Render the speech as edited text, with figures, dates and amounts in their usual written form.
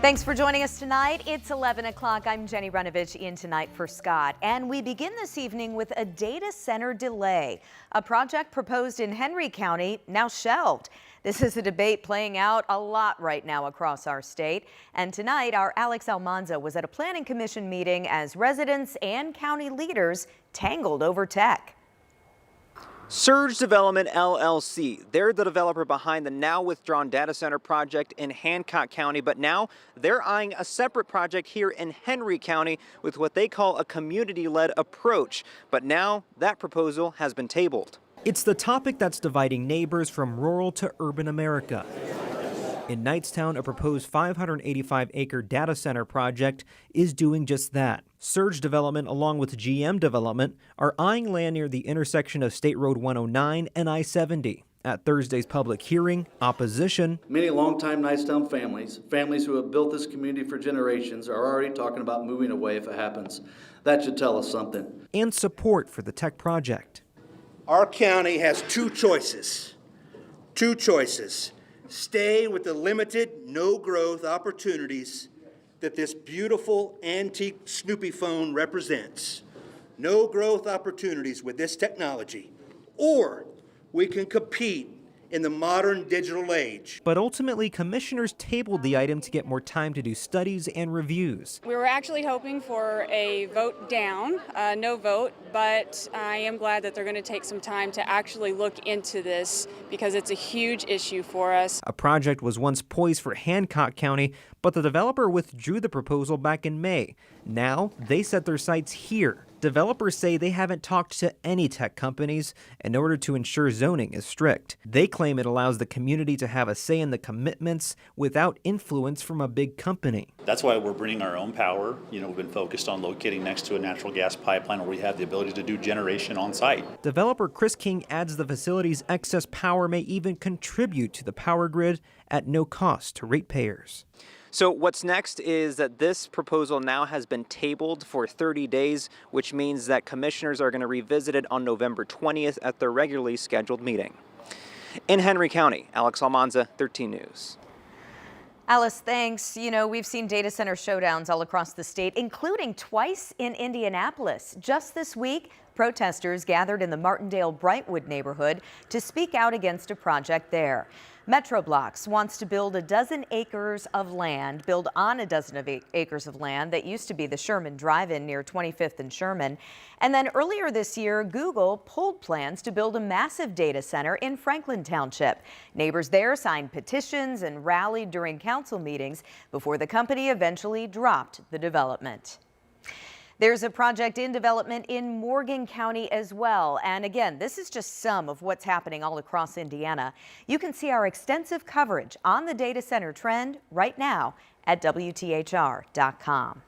Thanks for joining us tonight. It's 11 o'clock. I'm Jenny Runovich in tonight for Scott. And we begin this evening with a data center delay. A project proposed in Henry County now shelved. This is a debate playing out a lot right now across our state. And tonight, our Alex Almanza was at a planning commission meeting as residents and county leaders tangled over tech. Surge Development LLC, they're the developer behind the now withdrawn data center project in Hancock County, but now they're eyeing a separate project here in Henry County with what they call a community-led approach. But now that proposal has been tabled. It's the topic that's dividing neighbors from rural to urban America. In Knightstown, a proposed 585-acre data center project is doing just that. Surge Development, along with GM Development, are eyeing land near the intersection of State Road 109 and I-70. At Thursday's public hearing, opposition. Many longtime Knightstown families who have built this community for generations, are already talking about moving away if it happens. That should tell us something. And support for the tech project. Our county has two choices. Stay with the limited, no-growth opportunities that this beautiful antique Snoopy phone represents. No growth opportunities with this technology. Or we can compete in the modern digital age. But ultimately, commissioners tabled the item to get more time to do studies and reviews. We were actually hoping for a vote down, no vote, but I am glad that they're going to take some time to actually look into this because it's a huge issue for us. A project was once poised for Hancock County, but the developer withdrew the proposal back in May. Now they set their sights here. Developers say they haven't talked to any tech companies in order to ensure zoning is strict. They claim it allows the community to have a say in the commitments without influence from a big company. That's why we're bringing our own power. We've been focused on locating next to a natural gas pipeline where we have the ability to do generation on site. Developer Chris King adds the facility's excess power may even contribute to the power grid at no cost to ratepayers. So what's next is that this proposal now has been tabled for 30 days, which means that commissioners are going to revisit it on November 20th at their regularly scheduled meeting. In Henry County, Alex Almanza, 13 News. Alice, thanks. We've seen data center showdowns all across the state, including twice in Indianapolis. Just this week, protesters gathered in the Martindale-Brightwood neighborhood to speak out against a project there. Metroblocks wants to build on a dozen acres of land that used to be the Sherman Drive-In near 25th and Sherman. And then earlier this year, Google pulled plans to build a massive data center in Franklin Township. Neighbors there signed petitions and rallied during council meetings before the company eventually dropped the development. There's a project in development in Morgan County as well. And again, this is just some of what's happening all across Indiana. You can see our extensive coverage on the data center trend right now at WTHR.com.